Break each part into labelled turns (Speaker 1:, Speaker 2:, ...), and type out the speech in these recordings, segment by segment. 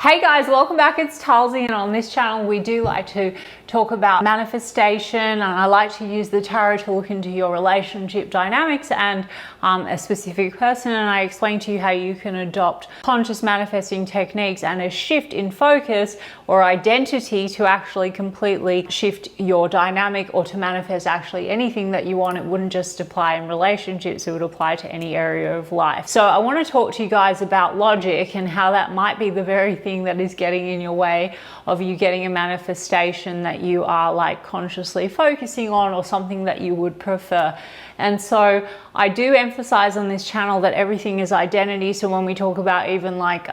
Speaker 1: Hey guys, welcome back. It's Talsi, and on this channel we do like to talk about manifestation, and I like to use the tarot to look into your relationship dynamics and a specific person, and I explain to you how you can adopt conscious manifesting techniques and a shift in focus or identity to actually completely shift your dynamic or to manifest actually anything that you want. It wouldn't just apply in relationships, it would apply to any area of life. So I want to talk to you guys about logic and how that might be the very thing that is getting in your way of you getting a manifestation that you are like consciously focusing on, or something that you would prefer. And so I do emphasize on this channel that everything is identity. So when we talk about even like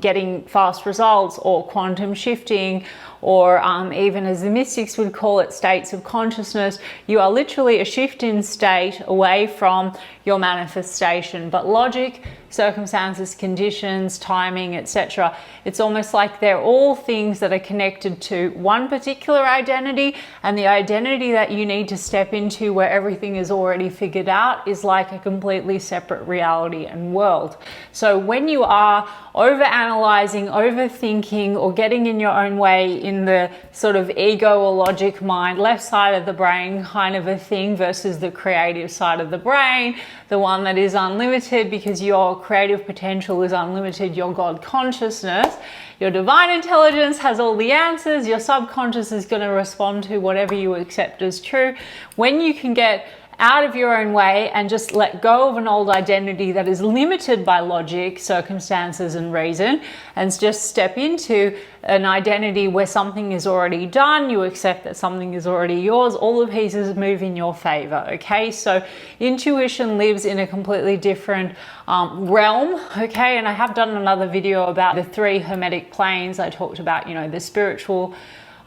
Speaker 1: getting fast results or quantum shifting, or even as the mystics would call it, states of consciousness, you are literally a shift in state away from your manifestation. But logic, circumstances, conditions, timing, etc., it's almost like they're all things that are connected to one particular identity, and the identity that you need to step into where everything is already figured out is like a completely separate reality and world. So when you are over-analyzing, overthinking, or getting in your own way in the sort of ego or logic mind, left side of the brain kind of a thing, versus the creative side of the brain, the one that is unlimited because your creative potential is unlimited, your God consciousness, your divine intelligence has all the answers, your subconscious is going to respond to whatever you accept as true. When you can get out of your own way and just let go of an old identity that is limited by logic, circumstances, and reason, and just step into an identity where something is already done, you accept that something is already yours, all the pieces move in your favor, okay? So intuition lives in a completely different realm, okay? And I have done another video about the 3 hermetic planes. I talked about, you know, the spiritual,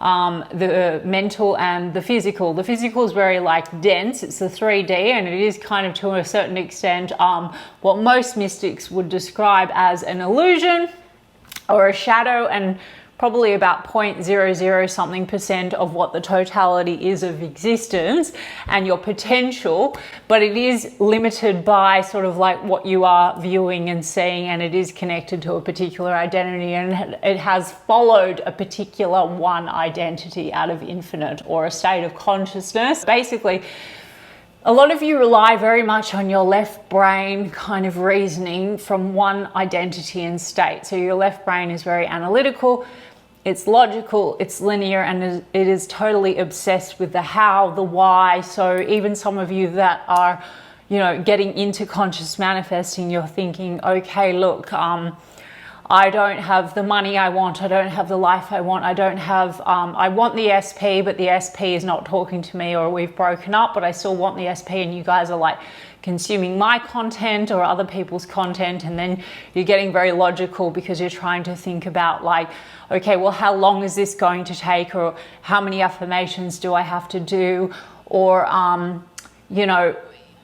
Speaker 1: the mental, and the physical. The physical is very like dense, it's the 3D, and it is kind of to a certain extent what most mystics would describe as an illusion or a shadow, and probably about 0.00 something percent of what the totality is of existence and your potential, but it is limited by sort of like what you are viewing and seeing, and it is connected to a particular identity, and it has followed a particular one identity out of infinite, or a state of consciousness. Basically, a lot of you rely very much on your left brain kind of reasoning from one identity and state. So your left brain is very analytical, it's logical, it's linear, and it is totally obsessed with the how, the why. So even some of you that are, you know, getting into conscious manifesting, you're thinking, okay, look, I don't have the money I want, I don't have the life I want, I don't have, I want the SP, but the SP is not talking to me, or we've broken up, but I still want the SP, and you guys are like consuming my content or other people's content, and then you're getting very logical because you're trying to think about like, okay, well, how long is this going to take, or how many affirmations do I have to do, or, you know,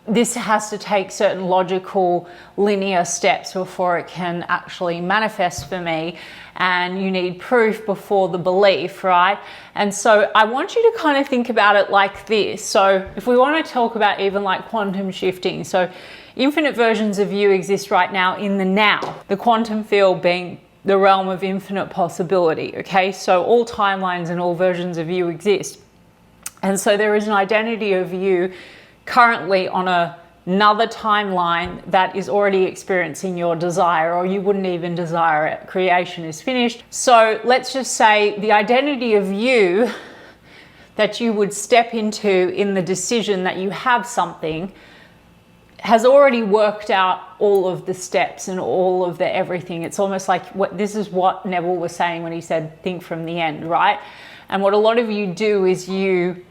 Speaker 1: this has to take certain logical linear steps before it can actually manifest for me, and you need proof before the belief, right? And so I want you to kind of think about it like this. So if we want to talk about even like quantum shifting, so infinite versions of you exist right now in the now, the quantum field being the realm of infinite possibility, okay? So all timelines and all versions of you exist, and so there is an identity of you currently on another timeline that is already experiencing your desire, or you wouldn't even desire it. Creation is finished. So let's just say the identity of you that you would step into in the decision that you have something has already worked out all of the steps and all of the everything. It's almost like this is what Neville was saying when he said think from the end, right? And what a lot of you do is you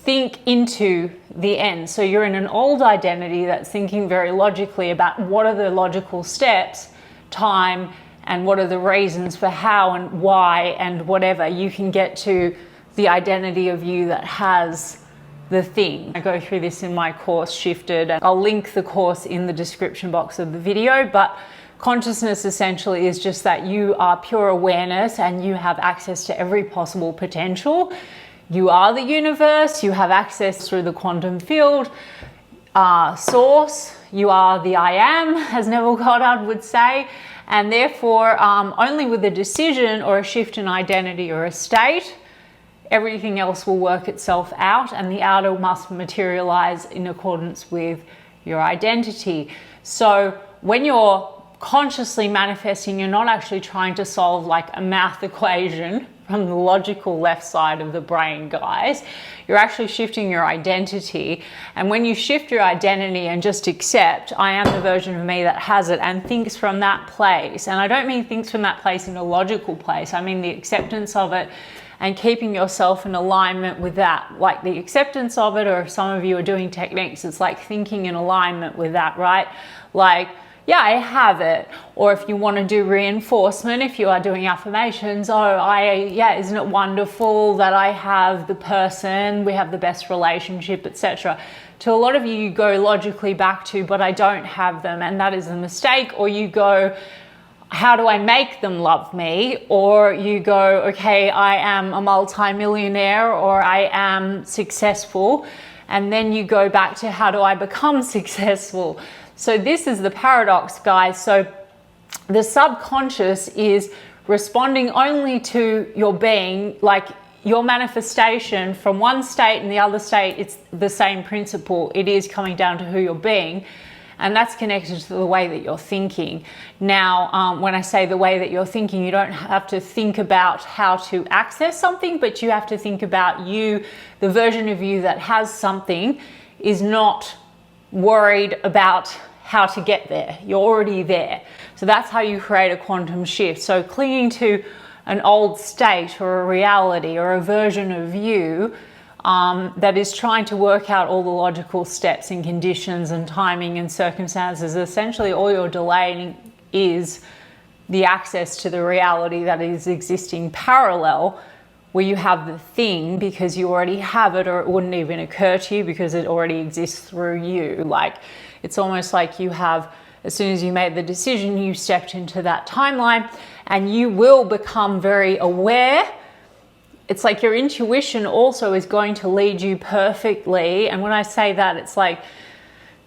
Speaker 1: think into the end. So you're in an old identity that's thinking very logically about what are the logical steps, time, and what are the reasons for how and why and whatever. You can get to the identity of you that has the thing. I go through this in my course, Shifted, and I'll link the course in the description box of the video, but consciousness essentially is just that you are pure awareness and you have access to every possible potential. You are the universe, you have access through the quantum field, source, you are the I am, as Neville Goddard would say, And therefore, only with a decision or a shift in identity or a state, everything else will work itself out, and the outer must materialize in accordance with your identity. So when you're consciously manifesting, you're not actually trying to solve like a math equation from the logical left side of the brain, guys. You're actually shifting your identity. And when you shift your identity and just accept, I am the version of me that has it, and thinks from that place, and I don't mean thinks from that place in a logical place, I mean the acceptance of it and keeping yourself in alignment with that, like the acceptance of it, or if some of you are doing techniques, it's like thinking in alignment with that, right? Like, yeah, I have it. Or if you want to do reinforcement, if you are doing affirmations, yeah, isn't it wonderful that I have the person, we have the best relationship, etc. To a lot of you, you go logically back to, but I don't have them, and that is a mistake. Or you go, how do I make them love me? Or you go, okay, I am a multi-millionaire, or I am successful. And then you go back to, how do I become successful? So this is the paradox, guys. So the subconscious is responding only to your being, like your manifestation from one state and the other state. It's the same principle. It is coming down to who you're being. And that's connected to the way that you're thinking. Now, when I say the way that you're thinking, you don't have to think about how to access something, but you have to think about you, the version of you that has something is not worried about how to get there. You're already there. So that's how you create a quantum shift. So clinging to an old state or a reality or a version of you that is trying to work out all the logical steps and conditions and timing and circumstances, essentially all you're delaying is the access to the reality that is existing parallel, where you have the thing because you already have it, or it wouldn't even occur to you because it already exists through you. Like, it's almost like you have, as soon as you made the decision, you stepped into that timeline, and you will become very aware. It's like your intuition also is going to lead you perfectly. And when I say that, it's like,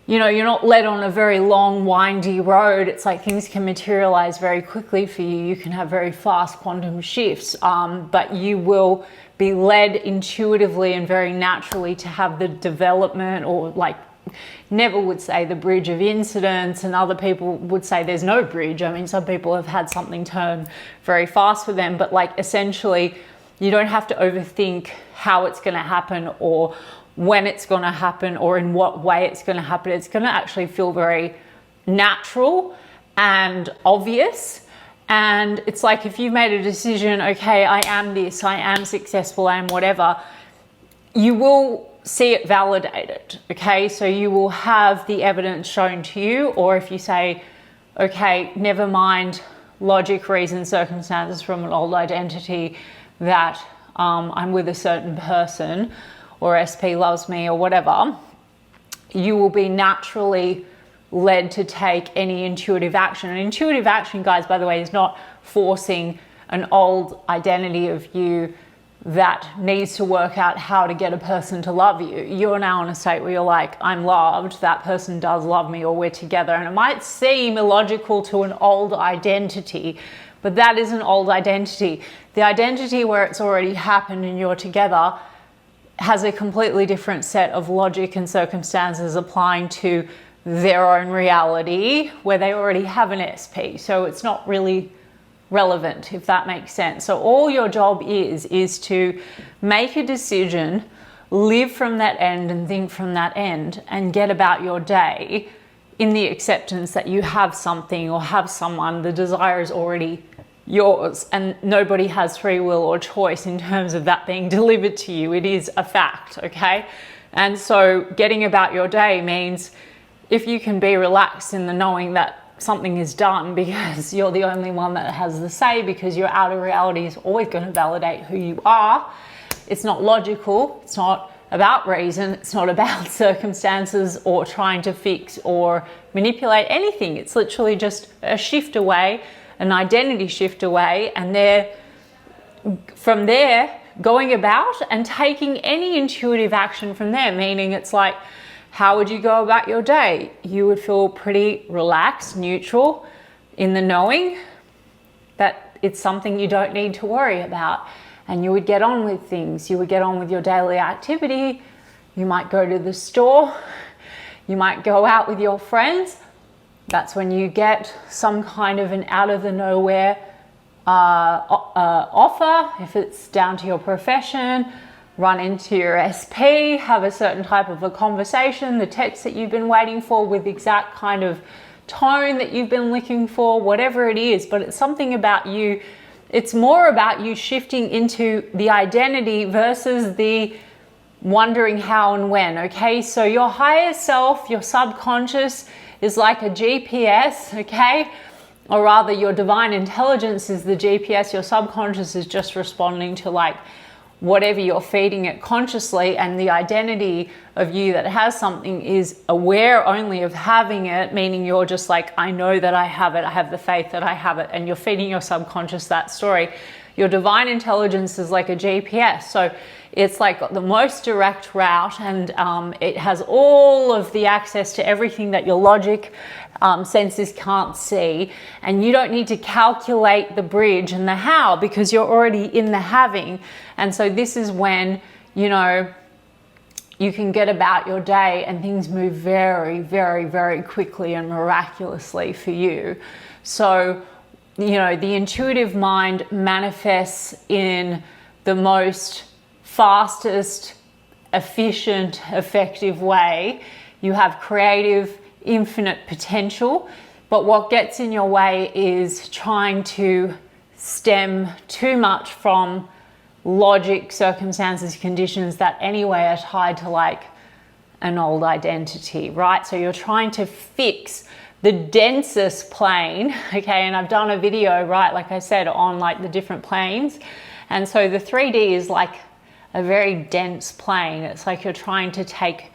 Speaker 1: you know, you're not led on a very long, windy road. It's like things can materialize very quickly for you. You can have very fast quantum shifts, but you will be led intuitively and very naturally to have the development, or like Neville would say the bridge of incidents, and other people would say there's no bridge. I mean, some people have had something turn very fast for them, but like essentially you don't have to overthink how it's going to happen, or when it's going to happen, or in what way it's going to happen. It's going to actually feel very natural and obvious. And it's like, if you've made a decision, okay, I am this, I am successful, I am whatever, you will see it validated. Okay, so you will have the evidence shown to you. Or if you say, okay, never mind logic, reason, circumstances from an old identity, that I'm with a certain person, or SP loves me, or whatever, you will be naturally led to take any intuitive action. And intuitive action, guys, by the way, is not forcing an old identity of you that needs to work out how to get a person to love you. You're now in a state where you're like, I'm loved, that person does love me, or we're together. And it might seem illogical to an old identity, but that is an old identity. The identity where it's already happened and you're together has a completely different set of logic and circumstances applying to their own reality, where they already have an SP. So it's not really relevant, if that makes sense. So all your job is to make a decision, live from that end and think from that end, and get about your day in the acceptance that you have something or have someone. The desire is already yours, and nobody has free will or choice in terms of that being delivered to you. It is a fact, okay? And so getting about your day means, if you can be relaxed in the knowing that something is done because you're the only one that has the say, because your outer reality is always going to validate who you are. It's not logical, it's not about reason, it's not about circumstances or trying to fix or manipulate anything. It's literally just a shift away, an identity shift away, and from there going about and taking any intuitive action from there. Meaning, it's like, how would you go about your day? You would feel pretty relaxed, neutral. in the knowing that it's something you don't need to worry about, and you would get on with things. You would get on with your daily activity. You might go to the store. You might go out with your friends. That's when you get some kind of an out of the nowhere offer, if it's down to your profession. Run into your SP, have a certain type of a conversation, the text that you've been waiting for with the exact kind of tone that you've been looking for, whatever it is. But it's something about you. It's more about you shifting into the identity versus the wondering how and when. Okay, so your higher self, your subconscious, is like a GPS. Okay, or rather your divine intelligence is the GPS. Your subconscious is just responding to like whatever you're feeding it consciously, and the identity of you that has something is aware only of having it, meaning you're just like, I know that I have it, I have the faith that I have it, and you're feeding your subconscious that story. Your divine intelligence is like a GPS, so it's like the most direct route, and it has all of the access to everything that your logic senses can't see, and you don't need to calculate the bridge and the how because you're already in the having. And so this is when, you know, you can get about your day and things move very, very, very quickly and miraculously for you. So, you know, the intuitive mind manifests in the most fastest, efficient, effective way. You have creative, infinite potential, but what gets in your way is trying to stem too much from logic, circumstances, conditions that anyway are tied to like an old identity, right? So you're trying to fix the densest plane, okay? And I've done a video, right, like I said, on like the different planes. And so the 3D is like a very dense plane. It's like you're trying to take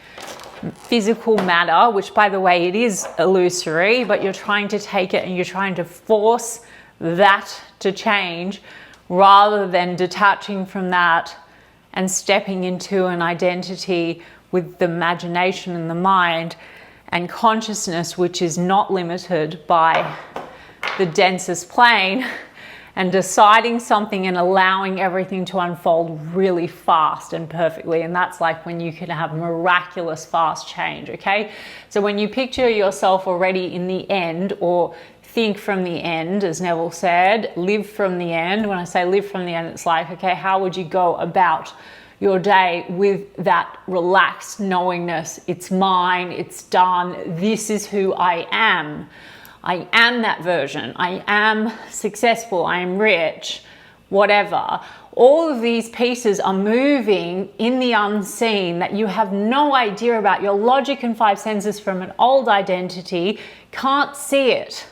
Speaker 1: physical matter, which by the way, it is illusory, but you're trying to take it and you're trying to force that to change rather than detaching from that and stepping into an identity with the imagination and the mind and consciousness, which is not limited by the densest plane, and deciding something and allowing everything to unfold really fast and perfectly. And that's like when you can have miraculous fast change, okay? So when you picture yourself already in the end, or think from the end, as Neville said, live from the end. When I say live from the end, it's like, okay, how would you go about your day with that relaxed knowingness? It's mine, it's done, this is who I am. I am that version. I am successful. I am rich, whatever. All of these pieces are moving in the unseen that you have no idea about. Your logic and five senses from an old identity can't see it.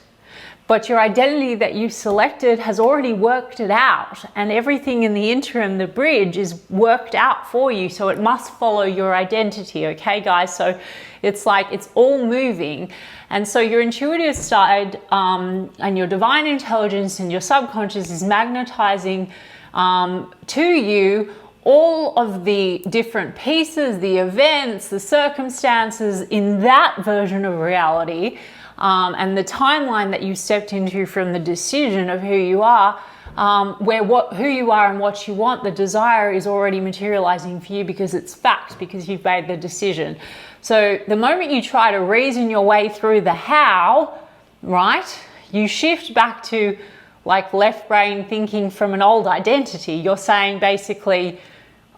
Speaker 1: But your identity that you selected has already worked it out, and everything in the interim, the bridge, is worked out for you. So it must follow your identity, okay, guys? So it's like it's all moving. And so your intuitive side and your divine intelligence and your subconscious is magnetizing to you all of the different pieces, the events, the circumstances in that version of reality. And the timeline that you stepped into from the decision of who you are, who you are and what you want, the desire is already materializing for you because it's fact, because you've made the decision. So the moment you try to reason your way through the how, right, you shift back to like left brain thinking from an old identity. You're saying basically,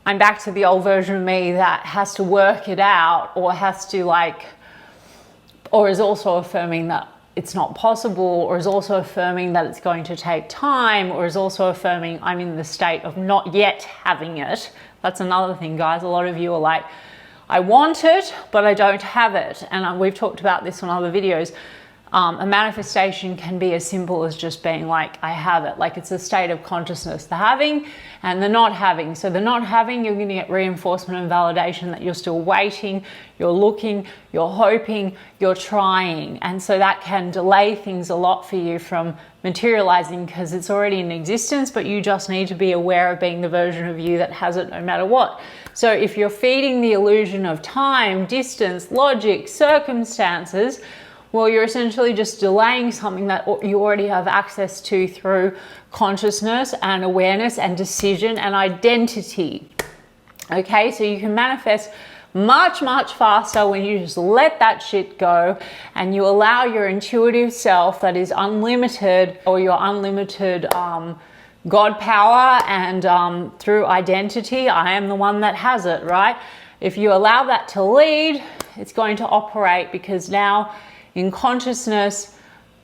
Speaker 1: I'm back to the old version of me that has to work it out, or has to like, or is also affirming that it's not possible, or is also affirming that it's going to take time, or is also affirming I'm in the state of not yet having it. That's another thing, guys. A lot of you are like, I want it, but I don't have it. And we've talked about this on other videos. A manifestation can be as simple as just being like, I have it. Like it's a state of consciousness, the having and the not having. So the not having, you're going to get reinforcement and validation that you're still waiting, you're looking, you're hoping, you're trying. And so that can delay things a lot for you from materializing because it's already in existence, but you just need to be aware of being the version of you that has it no matter what. So if you're feeding the illusion of time, distance, logic, circumstances, Well, you're essentially just delaying something that you already have access to through consciousness and awareness and decision and identity. Okay, so you can manifest much, much faster when you just let that shit go and you allow your intuitive self that is unlimited, or your unlimited God power and through identity, I am the one that has it, right? If you allow that to lead, it's going to operate, because now in consciousness,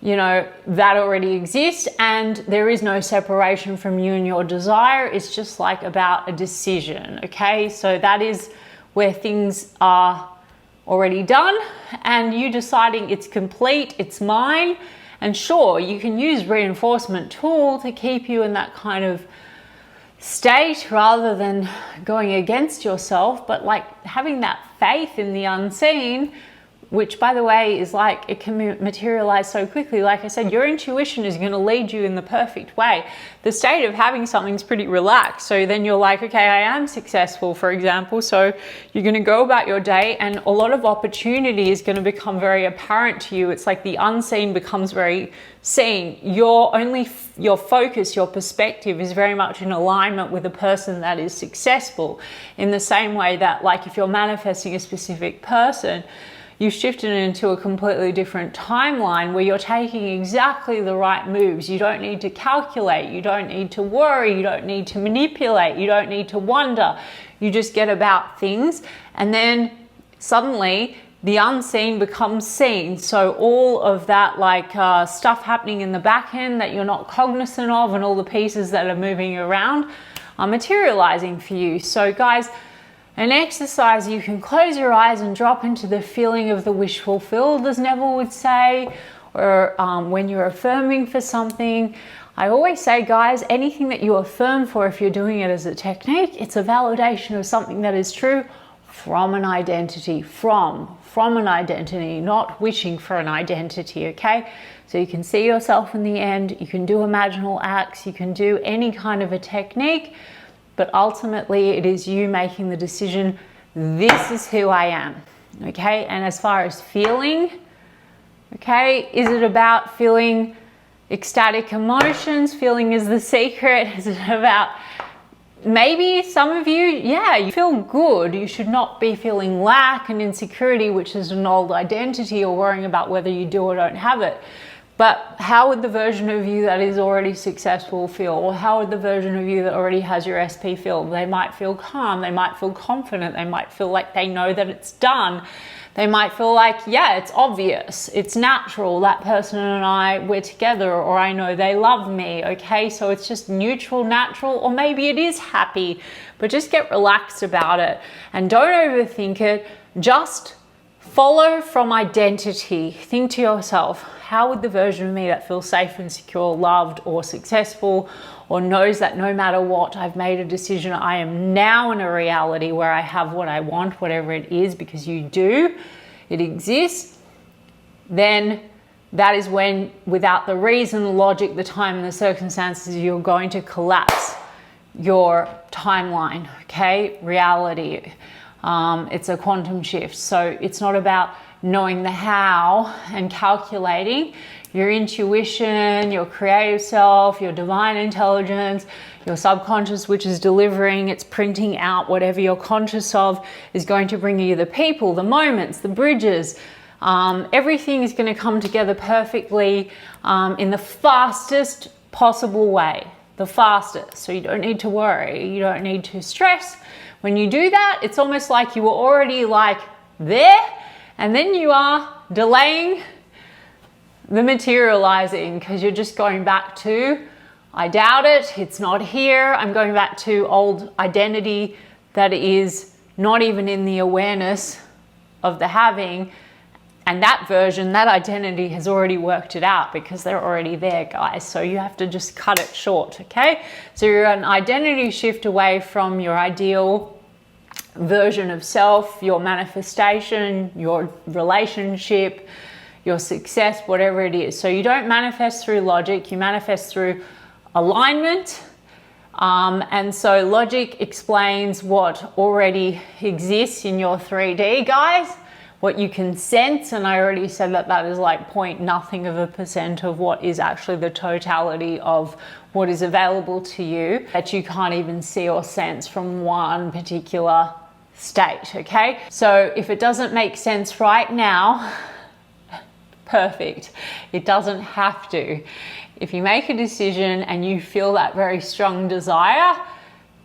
Speaker 1: you know, that already exists and there is no separation from you and your desire. It's just like about a decision, okay? So that is where things are already done and you deciding it's complete, it's mine. And sure, you can use reinforcement tool to keep you in that kind of state rather than going against yourself, but like having that faith in the unseen, which by the way is like, it can materialize so quickly. Like I said, your intuition is going to lead you in the perfect way. The state of having something's pretty relaxed. So then you're like, okay, I am successful, for example. So you're going to go about your day and a lot of opportunity is going to become very apparent to you. It's like the unseen becomes very seen. Your focus, your perspective is very much in alignment with a person that is successful, in the same way that, like, if you're manifesting a specific person, you've shifted into a completely different timeline where you're taking exactly the right moves. You don't need to calculate, you don't need to worry, you don't need to manipulate, you don't need to wonder. You just get about things, and then suddenly the unseen becomes seen. So all of that stuff happening in the back end that you're not cognizant of, and all the pieces that are moving around are materializing for you. So guys, an exercise, you can close your eyes and drop into the feeling of the wish fulfilled, as Neville would say, or when you're affirming for something. I always say, guys, anything that you affirm for, if you're doing it as a technique, it's a validation of something that is true from an identity, from an identity, not wishing for an identity, okay? So you can see yourself in the end, you can do imaginal acts, you can do any kind of a technique, but ultimately it is you making the decision, this is who I am, okay? And as far as feeling, okay, is it about feeling ecstatic emotions? Feeling is the secret. Is it about, maybe some of you, yeah, you feel good. You should not be feeling lack and insecurity, which is an old identity, or worrying about whether you do or don't have it. But how would the version of you that is already successful feel? Or how would the version of you that already has your SP feel? They might feel calm, they might feel confident, they might feel like they know that it's done. They might feel like, yeah, it's obvious, it's natural, that person and I, we're together, or I know they love me, okay? So it's just neutral, natural, or maybe it is happy, but just get relaxed about it and don't overthink it. Just follow from identity. Think to yourself, how would the version of me that feels safe and secure, loved, or successful, or knows that no matter what, I've made a decision, I am now in a reality where I have what I want, whatever it is, because you do, it exists, then that is when, without the reason, the logic, the time, and the circumstances, you're going to collapse your timeline, okay? Reality. It's a quantum shift. So it's not about knowing the how and calculating. Your intuition, your creative self, your divine intelligence, your subconscious, which is delivering, it's printing out whatever you're conscious of, is going to bring you the people, the moments, the bridges. Everything is going to come together perfectly in the fastest possible way. The fastest. So you don't need to worry. You don't need to stress. When you do that, it's almost like you were already like there, and then you are delaying the materializing, because you're just going back to, I doubt it, it's not here. I'm going back to old identity that is not even in the awareness of the having. And that version, that identity has already worked it out, because they're already there, guys. So you have to just cut it short, okay? So you're an identity shift away from your ideal version of self, your manifestation, your relationship, your success, whatever it is. So you don't manifest through logic, you manifest through alignment. And so logic explains what already exists in your 3D, guys. what you can sense. And I already said that that is like point nothing of a percent of what is actually the totality of what is available to you, that you can't even see or sense from one particular state, okay? So if it doesn't make sense right now, perfect. It doesn't have to. If you make a decision and you feel that very strong desire,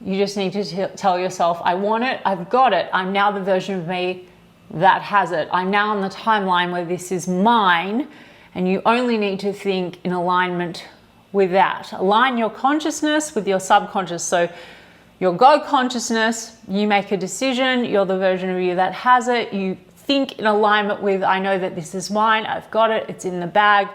Speaker 1: you just need to tell yourself, I want it, I've got it, I'm now the version of me that has it. I'm now on the timeline where this is mine, and you only need to think in alignment with that. Align your consciousness with your subconscious. So your God consciousness, you make a decision, you're the version of you that has it, you think in alignment with, I know that this is mine, I've got it, it's in the bag,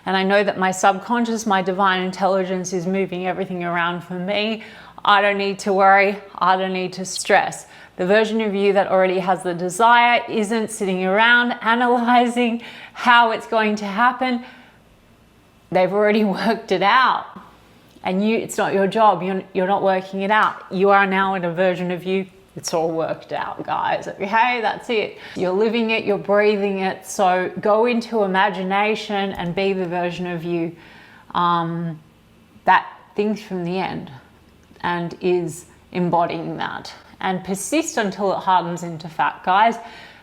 Speaker 1: and I know that my subconscious, my divine intelligence is moving everything around for me. I don't need to worry, I don't need to stress. The version of you that already has the desire isn't sitting around analyzing how it's going to happen. They've already worked it out. And it's not your job, you're not working it out. You are now in a version of you, it's all worked out, guys, okay? That's it. You're living it, you're breathing it. So go into imagination and be the version of you that thinks from the end and is embodying that. And persist until it hardens into fact, guys.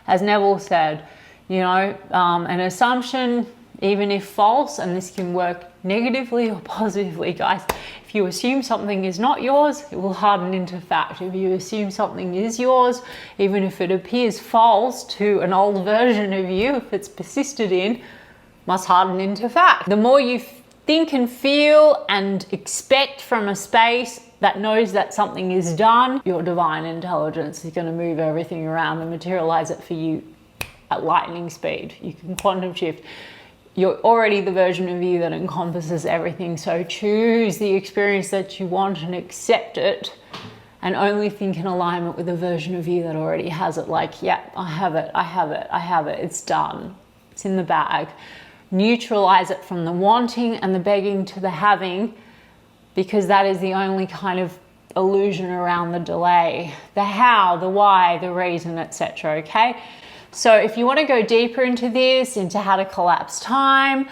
Speaker 1: As Neville said, you know, an assumption, even if false, and this can work negatively or positively, guys. If you assume something is not yours, it will harden into fact. If you assume something is yours, even if it appears false to an old version of you, if it's persisted in, must harden into fact. The more you think and feel and expect from a space that knows that something is done, your divine intelligence is going to move everything around and materialize it for you at lightning speed. You can quantum shift. You're already the version of you that encompasses everything. So choose the experience that you want and accept it, and only think in alignment with the version of you that already has it. Like, yeah, I have it, I have it, I have it. It's done. It's in the bag. Neutralize it from the wanting and the begging to the having, because that is the only kind of illusion around the delay. The how, the why, the reason, etc. Okay? So if you want to go deeper into this, into how to collapse time,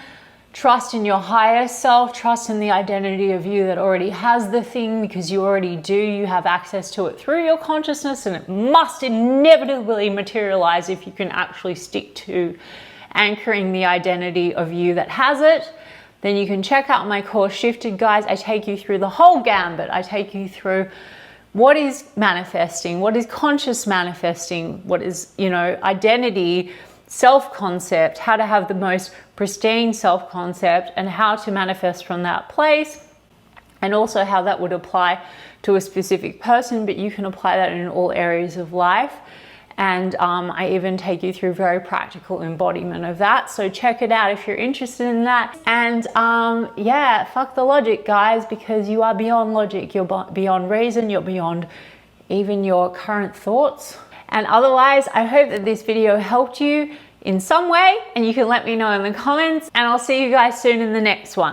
Speaker 1: trust in your higher self, trust in the identity of you that already has the thing, because you already do, you have access to it through your consciousness, and it must inevitably materialize if you can actually stick to anchoring the identity of you that has it. Then you can check out my course Shifted, guys. I take you through the whole gambit. I take you through what is manifesting, what is conscious manifesting, what is, you know, identity, self-concept, how to have the most pristine self-concept, and how to manifest from that place, and also how that would apply to a specific person, but you can apply that in all areas of life. And I even take you through very practical embodiment of that. So check it out if you're interested in that. And yeah, fuck the logic, guys, because you are beyond logic. You're beyond reason. You're beyond even your current thoughts. And otherwise, I hope that this video helped you in some way, and you can let me know in the comments, and I'll see you guys soon in the next one.